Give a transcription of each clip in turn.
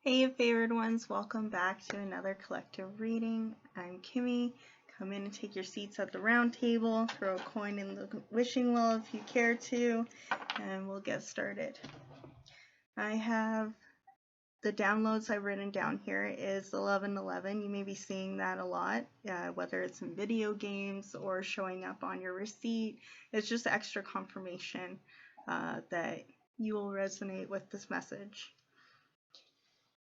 Hey favored ones, welcome back to another collective reading. I'm Kymmy. Come in and take your seats at the round table, throw a coin in the wishing well if you care to, and we'll get started. I have the downloads I've written down here is 1111. You may be seeing that a lot, whether it's in video games or showing up on your receipt. It's just extra confirmation that you will resonate with this message.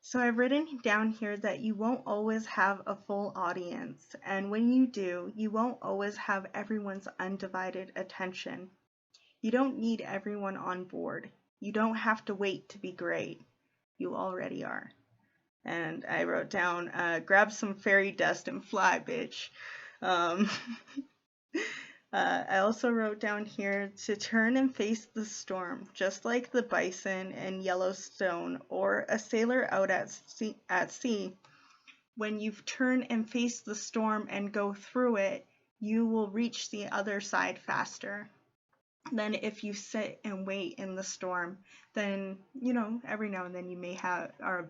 So I've written down here that you won't always have a full audience, and when you do, you won't always have everyone's undivided attention. You don't need everyone on board. You don't have to wait to be great. You already are. And I wrote down, grab some fairy dust and fly, bitch. I also wrote down here to turn and face the storm, just like the bison in Yellowstone or a sailor out at sea. When you turn and face the storm and go through it, you will reach the other side faster than if you sit and wait in the storm. Then, every now and then you may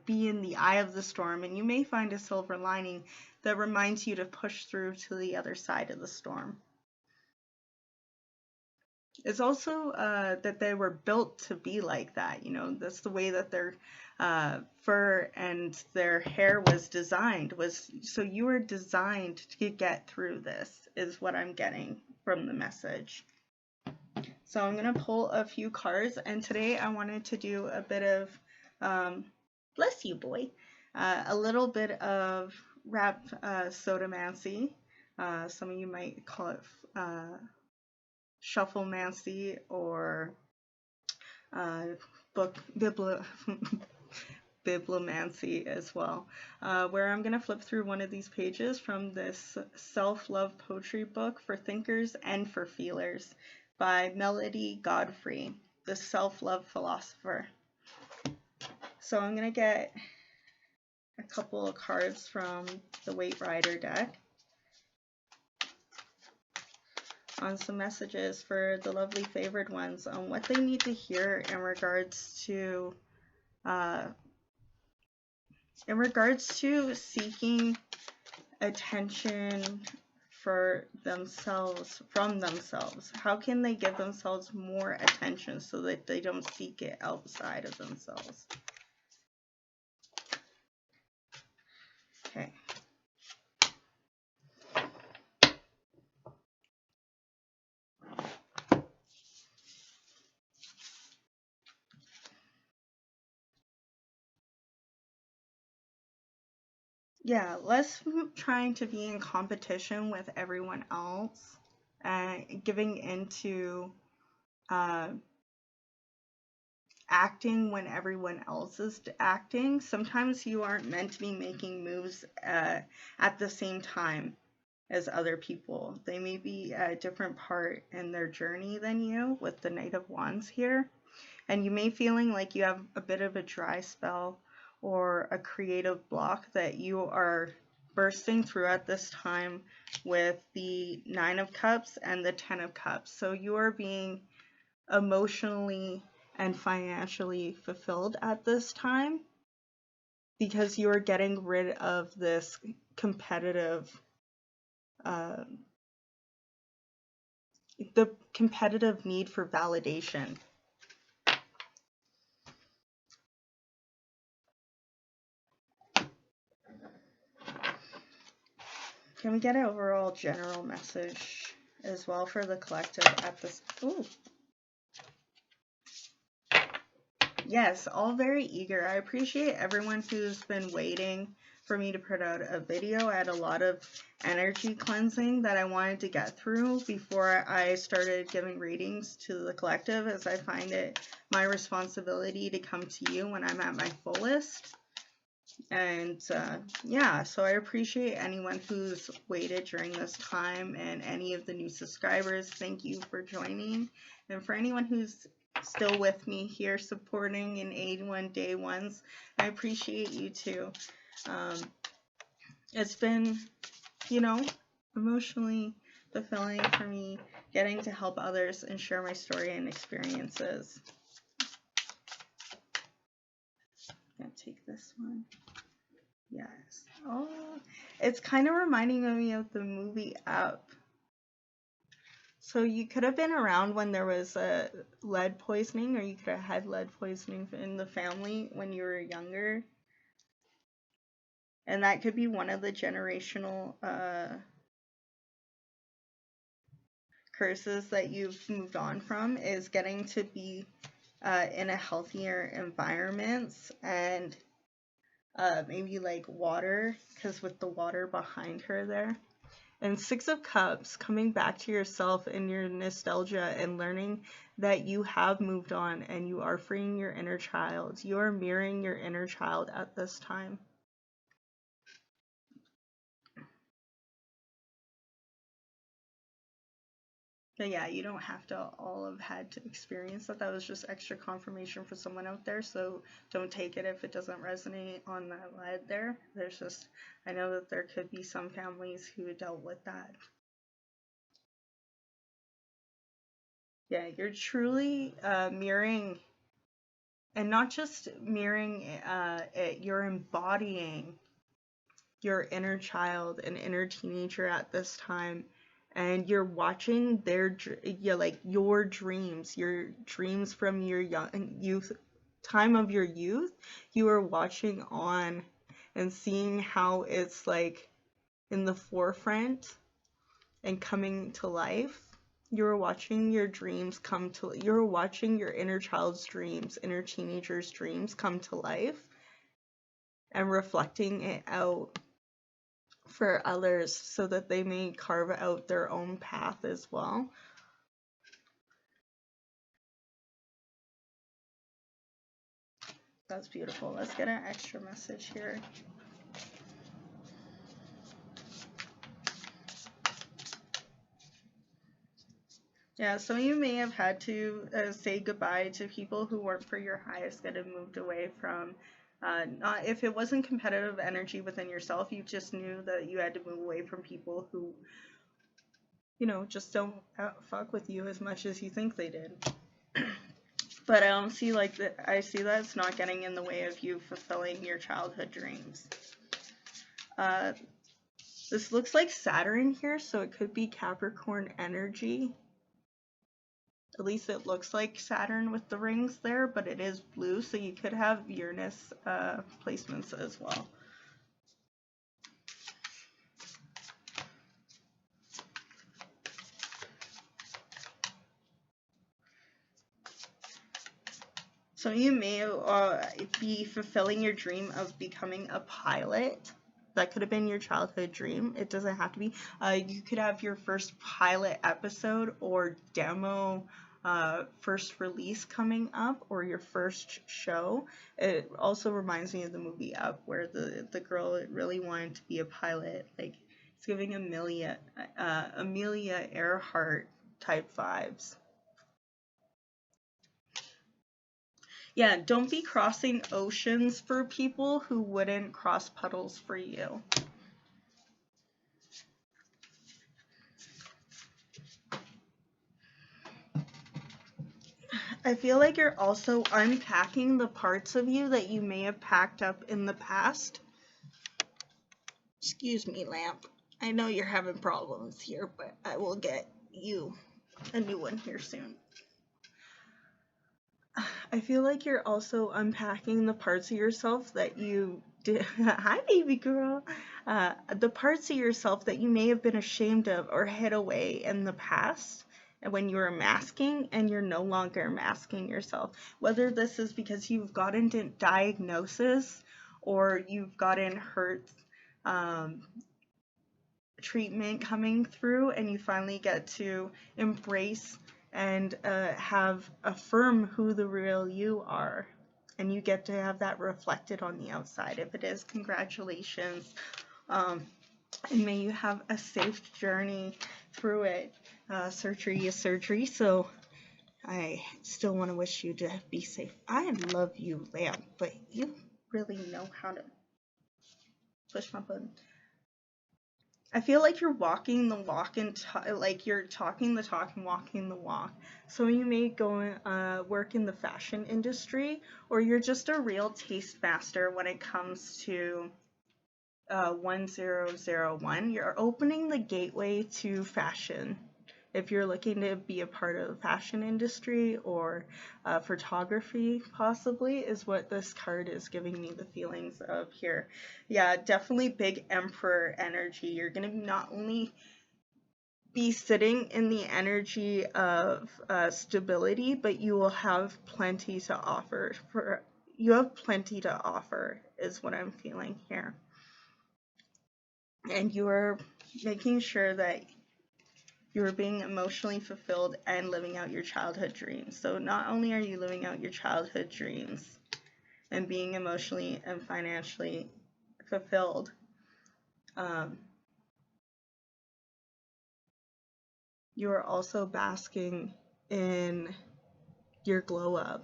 be in the eye of the storm, and you may find a silver lining that reminds you to push through to the other side of the storm. It's also that they were built to be like that. That's the way that their fur and their hair was designed. So you were designed to get through this, is what I'm getting from the message. So I'm going to pull a few cards, and today I wanted to do a bit of, bless you, boy, a little bit of Rhapsodomancy. Some of you might call it Shufflemancy or Bibliomancy as well, where I'm going to flip through one of these pages from this self-love poetry book for thinkers and for feelers by Melody Godfred, the self-love philosopher. So I'm going to get a couple of cards from the Waite Rider deck on some messages for the lovely favored ones on what they need to hear in regards to seeking attention for themselves, from themselves. How can they give themselves more attention so that they don't seek it outside of themselves? Okay. Yeah, less trying to be in competition with everyone else and giving into acting when everyone else is acting. Sometimes you aren't meant to be making moves at the same time as other people. They may be at a different part in their journey than you, with the Knight of Wands here. And you may feeling like you have a bit of a dry spell or a creative block that you are bursting through at this time with the 9 of Cups and the 10 of Cups. So you are being emotionally and financially fulfilled at this time because you are getting rid of this competitive the competitive need for validation. Can we get an overall general message as well for the collective at this? Ooh. Yes, all very eager. I appreciate everyone who's been waiting for me to put out a video. I had a lot of energy cleansing that I wanted to get through before I started giving readings to the collective, as I find it my responsibility to come to you when I'm at my fullest. And yeah, so I appreciate anyone who's waited during this time, and any of the new subscribers, thank you for joining. And for anyone who's still with me here supporting in A1 day ones, I appreciate you too. It's been, emotionally fulfilling for me getting to help others and share my story and experiences. I'm going to take this one. Yes. Oh, it's kind of reminding me of the movie Up. So you could have been around when there was lead poisoning, or you could have had lead poisoning in the family when you were younger. And that could be one of the generational curses that you've moved on from, is getting to be in a healthier environment, and maybe like water, because with the water behind her there. And Six of Cups, coming back to yourself and your nostalgia and learning that you have moved on and you are freeing your inner child. You are mirroring your inner child at this time. But yeah, you don't have to all have had to experience that. That was just extra confirmation for someone out there. So don't take it if it doesn't resonate on that lead there. There's just, I know that there could be some families who dealt with that. Yeah, you're truly mirroring, and not just mirroring it, you're embodying your inner child and inner teenager at this time. And you're watching their, like your dreams from your youth, time of your youth. You are watching on and seeing how it's like in the forefront and coming to life. You're watching your dreams come to, you're watching your inner child's dreams, inner teenager's dreams come to life, and reflecting it out for others so that they may carve out their own path as well. That's beautiful. Let's get an extra message here. Yeah, some of you may have had to say goodbye to people who weren't for your highest good and moved away from, not, if it wasn't competitive energy within yourself, you just knew that you had to move away from people who, you know, just don't fuck with you as much as you think they did. But I don't see like that. I see that it's not getting in the way of you fulfilling your childhood dreams. This looks like Saturn here, so it could be Capricorn energy. At least it looks like Saturn with the rings there, but it is blue, so you could have Uranus placements as well. So you may be fulfilling your dream of becoming a pilot. That could have been your childhood dream. It doesn't have to be. You could have your first pilot episode or demo first release coming up, or your first show. It also reminds me of the movie Up, where the girl really wanted to be a pilot. Like, it's giving Amelia Earhart type vibes. Yeah, don't be crossing oceans for people who wouldn't cross puddles for you. I feel like you're also unpacking the parts of you that you may have packed up in the past. Excuse me, lamp. I know you're having problems here, but I will get you a new one here soon. I feel like you're also unpacking the parts of yourself that you did. Hi, baby girl. The parts of yourself that you may have been ashamed of or hid away in the past when you were masking, and you're no longer masking yourself. Whether this is because you've gotten diagnosis or you've gotten hurt treatment coming through, and you finally get to embrace and affirm who the real you are, and you get to have that reflected on the outside. If it is, congratulations, and may you have a safe journey through it. Surgery is surgery, so I still want to wish you to be safe. I love you, Lamp, but you really know how to push my button. I feel like you're walking the walk and like you're talking the talk and walking the walk. So you may go work in the fashion industry, or you're just a real taste master when it comes to 1001. You're opening the gateway to fashion. If you're looking to be a part of the fashion industry or photography, possibly, is what this card is giving me the feelings of here. Yeah, definitely big Emperor energy. You're going to not only be sitting in the energy of stability, but you will have plenty to offer. You have plenty to offer, is what I'm feeling here. And you are making sure that you are being emotionally fulfilled and living out your childhood dreams. So not only are you living out your childhood dreams and being emotionally and financially fulfilled, you are also basking in your glow up.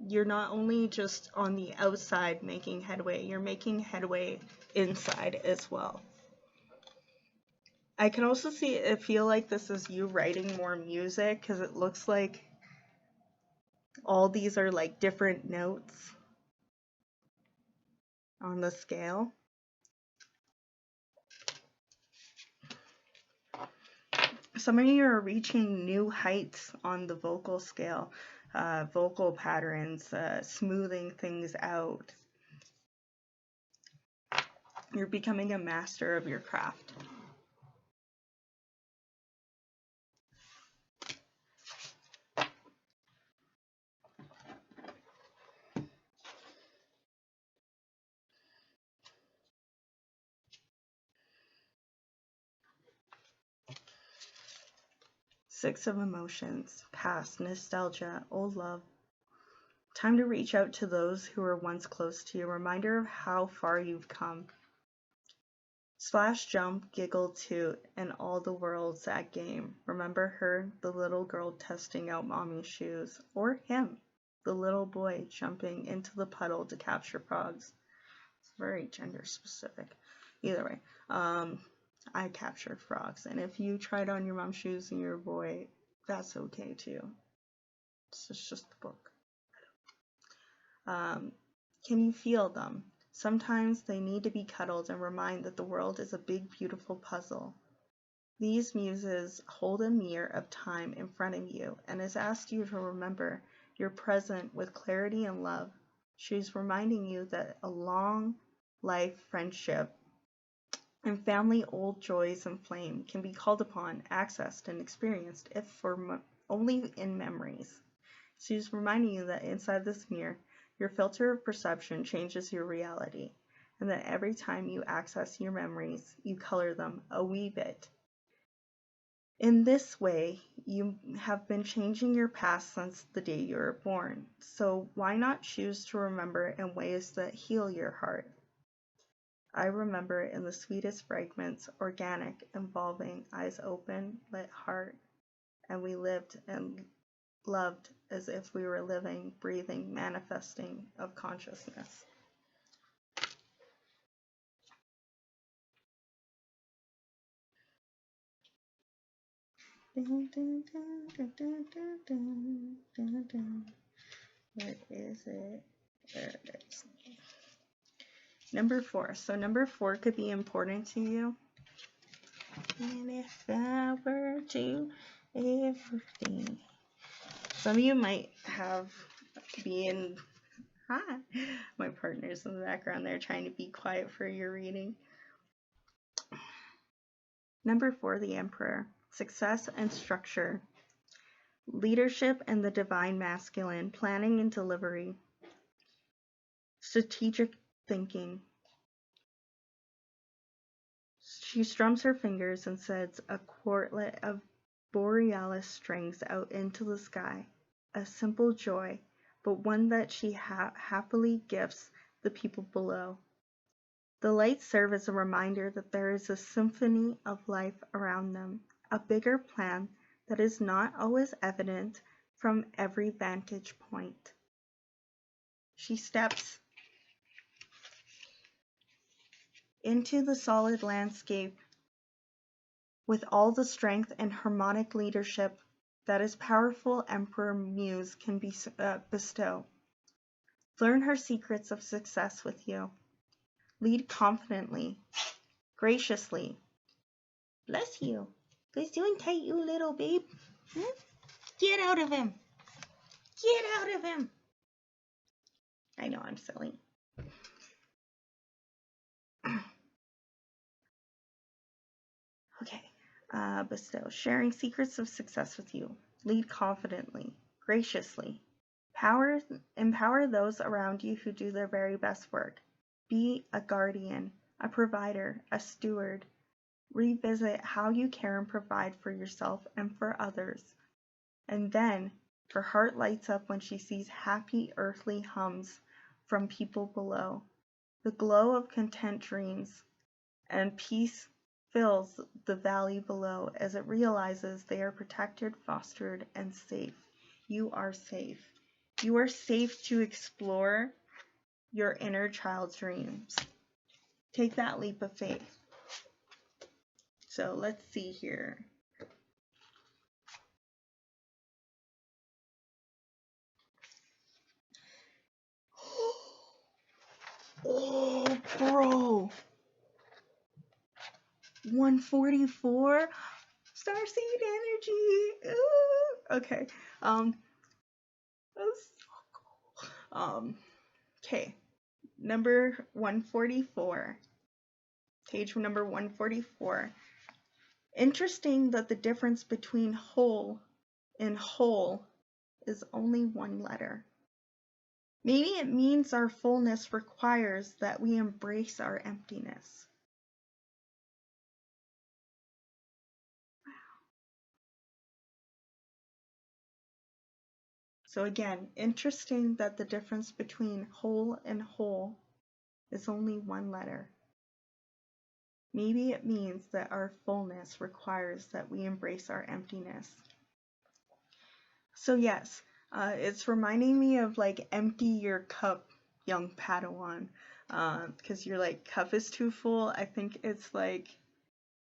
You're not only just on the outside making headway, you're making headway inside as well. I can also feel like this is you writing more music, because it looks like all these are like different notes on the scale. Some of you are reaching new heights on the vocal scale, vocal patterns, smoothing things out. You're becoming a master of your craft. Six of emotions, past, nostalgia, old love. Time to reach out to those who were once close to you. Reminder of how far you've come. Splash, jump, giggle, toot, and all the world's at game. Remember her, the little girl testing out mommy's shoes. Or him, the little boy jumping into the puddle to capture frogs. It's very gender specific. Either way, I captured frogs. And if you tried on your mom's shoes and you're a boy, that's okay too. It's just the book. Can you feel them? Sometimes they need to be cuddled and remind that the world is a big, beautiful puzzle. These muses hold a mirror of time in front of you and has asked you to remember you're present with clarity and love. She's reminding you that a long life friendship and family old joys and flame can be called upon, accessed, and experienced if only in memories. She's reminding you that inside this mirror, your filter of perception changes your reality, and that every time you access your memories, you color them a wee bit. In this way, you have been changing your past since the day you were born, so why not choose to remember in ways that heal your heart? I remember in the sweetest fragments, organic, involving, eyes open, lit heart, and we lived and loved as if we were living, breathing, manifesting of consciousness. Where is it? There it is. Number 4. So number 4 could be important to you. And if I were to everything. Some of you might be in, hi, my partner's in the background there trying to be quiet for your reading. Number 4, the Emperor. Success and structure. Leadership and the divine masculine. Planning and delivery. Strategic thinking. She strums her fingers and sends a quartet of borealis strings out into the sky. A simple joy, but one that she happily gifts the people below. The lights serve as a reminder that there is a symphony of life around them, a bigger plan that is not always evident from every vantage point. She steps into the solid landscape with all the strength and harmonic leadership that his powerful Emperor Muse can bestow. Learn her secrets of success with you. Lead confidently, graciously. Bless you. Who's doing tight, you little babe? Get out of him. Get out of him. I know I'm silly. Okay. Bestow. Sharing secrets of success with you. Lead confidently, graciously. Empower those around you who do their very best work. Be a guardian, a provider, a steward. Revisit how you care and provide for yourself and for others. And then her heart lights up when she sees happy earthly hums from people below. The glow of content dreams and peace fills the valley below as it realizes they are protected, fostered, and safe. You are safe. You are safe to explore your inner child's dreams. Take that leap of faith. So let's see here. Oh, bro. 144. Starseed energy. Ooh. Okay. That's so cool. Okay. Number 144. Page number 144. Interesting that the difference between whole and whole is only one letter. Maybe it means our fullness requires that we embrace our emptiness. Wow. So again, interesting that the difference between whole and whole is only one letter. Maybe it means that our fullness requires that we embrace our emptiness. So yes, it's reminding me of like empty your cup, young Padawan, because your like cup is too full. I think it's like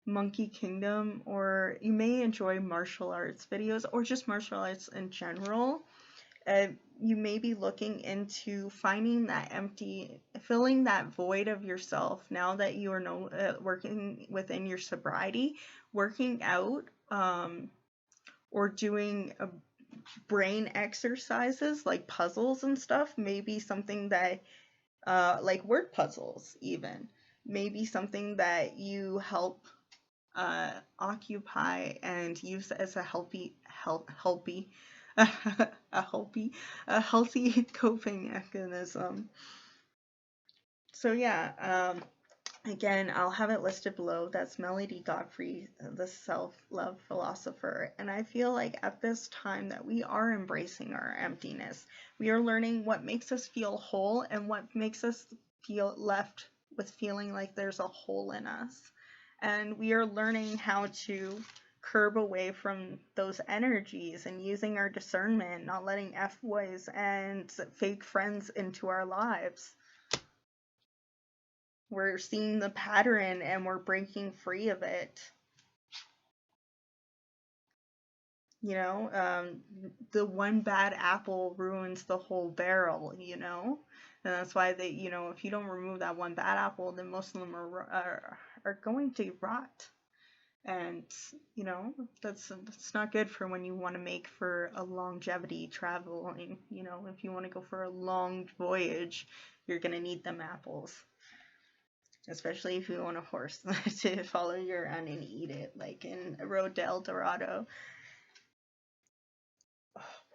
Monkey Kingdom, or you may enjoy martial arts videos or just martial arts in general. You may be looking into finding that filling that void of yourself now that you are working within your sobriety, working out, or doing brain exercises like puzzles and stuff, maybe something that, like word puzzles even, maybe something that you help occupy and use as a healthy coping mechanism. So yeah, again, I'll have it listed below. That's Melody Godfrey, the self-love philosopher. And I feel like at this time that we are embracing our emptiness. We are learning what makes us feel whole and what makes us feel left with feeling like there's a hole in us. And we are learning how to curb away from those energies and using our discernment, not letting F-boys and fake friends into our lives. We're seeing the pattern and we're breaking free of it. You know, the one bad apple ruins the whole barrel, you know? And that's why they, you know, if you don't remove that one bad apple, then most of them are going to rot. And, you know, that's not good for when you want to make for a longevity traveling. You know, if you want to go for a long voyage, you're going to need them apples. Especially if you want a horse to follow you around and eat it, like in Road to El Dorado.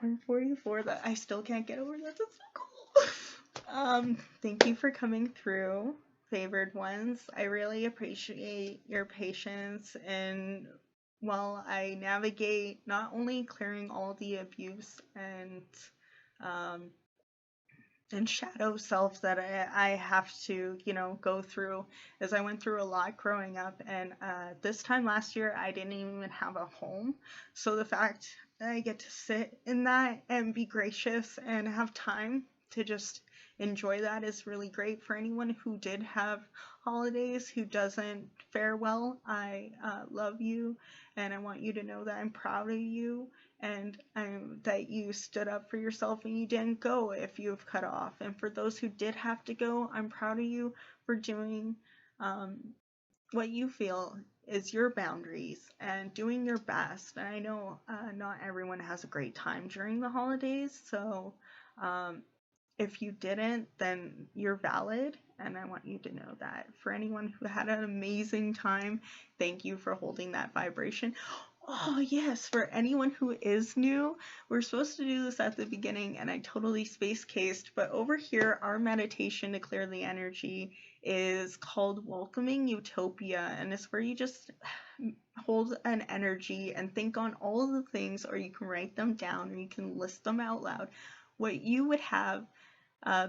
144, that I still can't get over that. That's so cool. Thank you for coming through, favored ones. I really appreciate your patience and while I navigate not only clearing all the abuse and shadow self that I have to, you know, go through, as I went through a lot growing up. And this time last year, I didn't even have a home. So the fact that I get to sit in that and be gracious and have time to just enjoy that is really great. For anyone who did have holidays who doesn't fare well, I love you, and I want you to know that I'm proud of you, and that you stood up for yourself and you didn't go if you've cut off. And for those who did have to go, I'm proud of you for doing what you feel is your boundaries and doing your best. And I know not everyone has a great time during the holidays, so if you didn't, then you're valid, and I want you to know that. For anyone who had an amazing time, thank you for holding that vibration. Oh yes, for anyone who is new, we're supposed to do this at the beginning and I totally space cased, but over here our meditation to clear the energy is called Welcoming Utopia, and it's where you just hold an energy and think on all of the things, or you can write them down or you can list them out loud, what you would have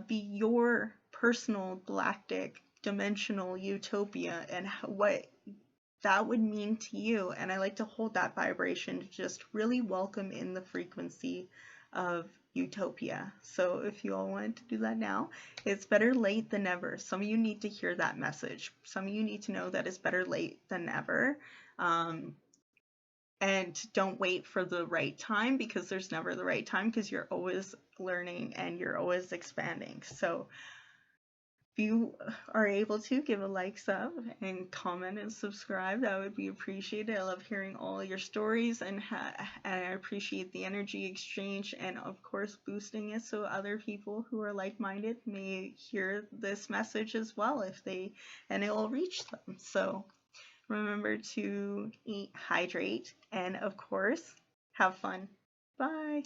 be your personal galactic dimensional utopia and what that would mean to you. And I like to hold that vibration to just really welcome in the frequency of utopia. So if you all want to do that now, it's better late than never. Some of you need to hear that message. Some of you need to know that it's better late than never. And don't wait for the right time, because there's never the right time, because you're always learning and you're always expanding. So if you are able to, give a like, sub, and comment and subscribe. That would be appreciated. I love hearing all your stories, and I appreciate the energy exchange, and of course boosting it so other people who are like-minded may hear this message as well, and it will reach them. So remember to eat, hydrate, and of course, have fun. Bye.